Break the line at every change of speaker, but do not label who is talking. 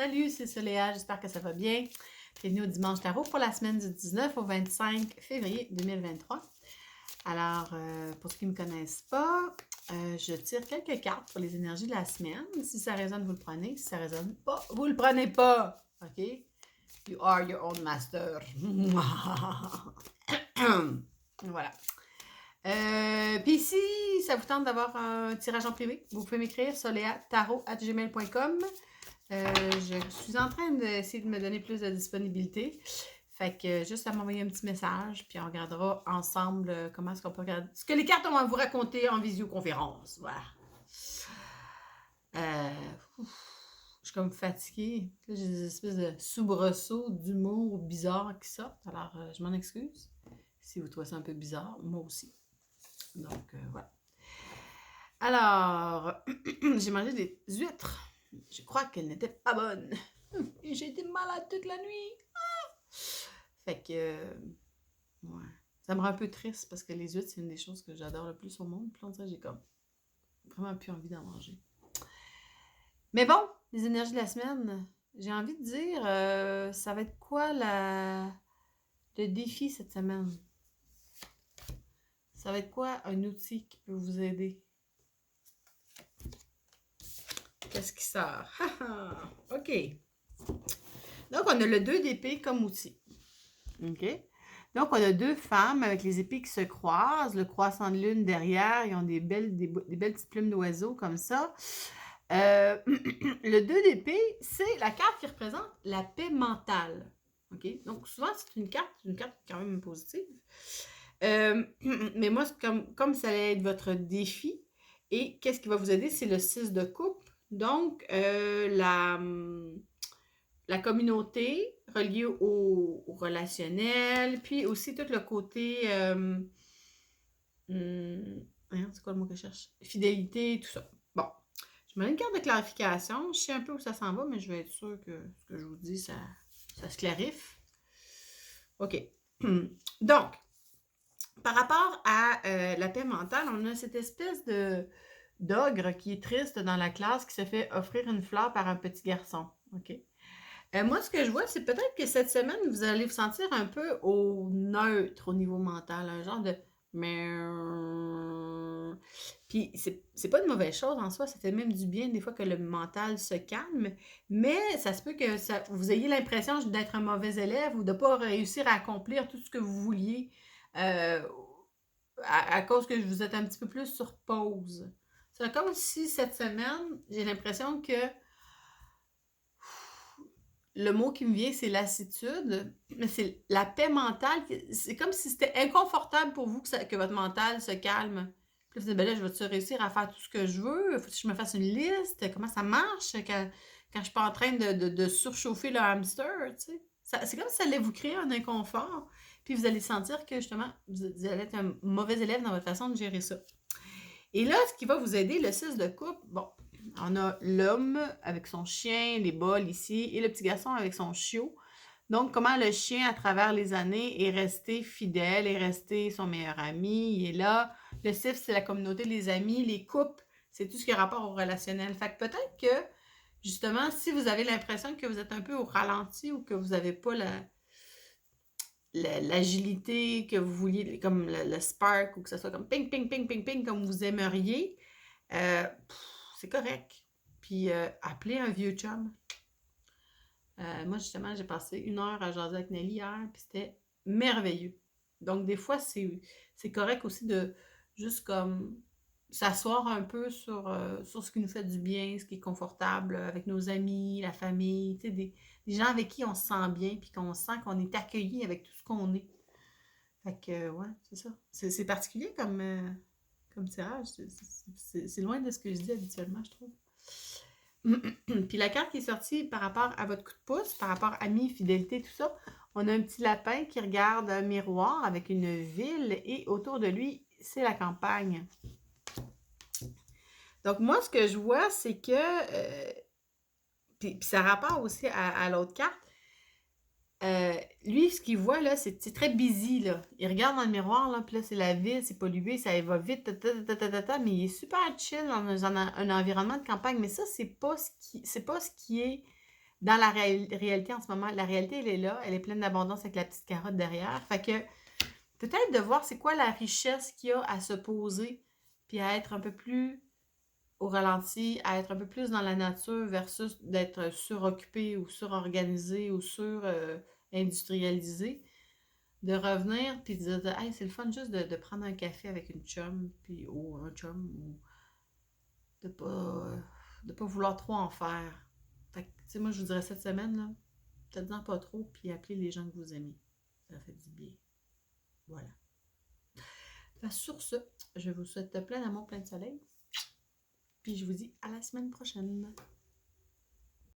Salut, c'est Soléa, j'espère que ça va bien. Bienvenue au Dimanche Tarot pour la semaine du 19 au 25 février 2023. Alors, pour ceux qui ne me connaissent pas, je tire quelques cartes pour les énergies de la semaine. Si ça résonne, vous le prenez. Si ça ne résonne pas, vous le prenez pas. OK? You are your own master. Voilà. Puis si ça vous tente d'avoir un tirage en privé, vous pouvez m'écrire soleatarot@gmail.com. Je suis en train d'essayer de me donner plus de disponibilité. Fait que juste à m'envoyer un petit message, puis on regardera ensemble comment est-ce qu'on peut regarder ce que les cartes ont à vous raconter en visioconférence. Voilà. Je suis comme fatiguée. Là, j'ai des espèces de soubresauts d'humour bizarres qui sortent. Alors, je m'en excuse. Si vous trouvez ça un peu bizarre, moi aussi. Donc, voilà. Alors, j'ai mangé des huîtres. Je crois qu'elles n'étaient pas bonnes. Et j'ai été malade toute la nuit. Fait que, ouais. Ça me rend un peu triste parce que les huîtres, c'est une des choses que j'adore le plus au monde. Puis on dirait que j'ai comme vraiment plus envie d'en manger. Mais bon, les énergies de la semaine, j'ai envie de dire, ça va être quoi le défi cette semaine? Ça va être quoi un outil qui peut vous aider? Qu'est-ce qui sort? OK. Donc, on a le 2 d'épée comme outil. OK? Donc, on a deux femmes avec les épées qui se croisent, le croissant de lune derrière, ils ont des belles petites plumes d'oiseaux comme ça. Le 2 d'épée, c'est la carte qui représente la paix mentale. OK? Donc, souvent, c'est une carte quand même positive. Mais moi, comme ça allait être votre défi, et qu'est-ce qui va vous aider? C'est le 6 de coupe. Donc, la communauté reliée au relationnel, puis aussi tout le côté, c'est quoi le mot que je cherche? Fidélité, tout ça. Bon, je me mets une carte de clarification. Je sais un peu où ça s'en va, mais je vais être sûre que ce que je vous dis, ça se clarifie. OK. Donc, par rapport à la paix mentale, on a cette espèce d'ogre qui est triste dans la classe qui se fait offrir une fleur par un petit garçon. OK? Moi, ce que je vois, c'est peut-être que cette semaine, vous allez vous sentir un peu au neutre au niveau mental, un genre de puis c'est pas une mauvaise chose en soi, ça fait même du bien des fois que le mental se calme, mais ça se peut que vous ayez l'impression d'être un mauvais élève ou de pas réussir à accomplir tout ce que vous vouliez à cause que vous êtes un petit peu plus sur pause. C'est comme si cette semaine, j'ai l'impression que le mot qui me vient, c'est lassitude, mais c'est la paix mentale. C'est comme si c'était inconfortable pour vous que votre mental se calme. Puis vous dites, ben là, je vais-tu réussir à faire tout ce que je veux? Faut que je me fasse une liste? Comment ça marche quand je suis pas en train de surchauffer le hamster, tu sais? C'est comme si ça allait vous créer un inconfort. Puis vous allez sentir que, justement, vous allez être un mauvais élève dans votre façon de gérer ça. Et là, ce qui va vous aider, le 6 de coupe, bon, on a l'homme avec son chien, les bols ici, et le petit garçon avec son chiot. Donc, comment le chien, à travers les années, est resté fidèle, est resté son meilleur ami, il est là. Le 6, c'est la communauté, les amis, les couples, c'est tout ce qui a rapport au relationnel. Fait que peut-être que, justement, si vous avez l'impression que vous êtes un peu au ralenti ou que vous n'avez pas l'agilité que vous vouliez, comme le spark, ou que ce soit comme ping, ping, ping, ping, ping, comme vous aimeriez, c'est correct. Puis, appelez un vieux chum. Moi, justement, j'ai passé 1 heure à jaser avec Nelly hier, puis c'était merveilleux. Donc, des fois, c'est correct aussi de juste comme s'asseoir un peu sur ce qui nous fait du bien, ce qui est confortable avec nos amis, la famille, tu sais, des gens avec qui on se sent bien, puis qu'on sent qu'on est accueilli avec tout ce qu'on est. Fait que, ouais, c'est ça. C'est particulier comme tirage. C'est loin de ce que je dis habituellement, je trouve. Puis la carte qui est sortie par rapport à votre coup de pouce, par rapport à amis, fidélité, tout ça, on a un petit lapin qui regarde un miroir avec une ville et autour de lui, c'est la campagne. Donc moi, ce que je vois, c'est que, puis ça rapporte aussi à l'autre carte, lui, ce qu'il voit, là, c'est très busy, là. Il regarde dans le miroir, là, puis là, c'est la ville, c'est pollué, ça va vite, mais il est super chill dans un environnement de campagne. Mais ça, c'est pas ce qui est dans la réalité en ce moment, la réalité, elle est là, elle est pleine d'abondance avec la petite carotte derrière. Fait que peut-être de voir c'est quoi la richesse qu'il y a à se poser, puis à être un peu plus au ralenti, à être un peu plus dans la nature versus d'être suroccupé ou surorganisé ou sur-industrialisé. De revenir puis de dire hey, c'est le fun juste de prendre un café avec une chum, puis ou un chum, ou de pas vouloir trop en faire. Fait que, tu sais, moi, je vous dirais cette semaine, là, peut-être pas trop, puis appelez les gens que vous aimez. Ça fait du bien. Voilà. Fait, sur ce, je vous souhaite plein d'amour, plein de soleil. Puis je vous dis à la semaine prochaine.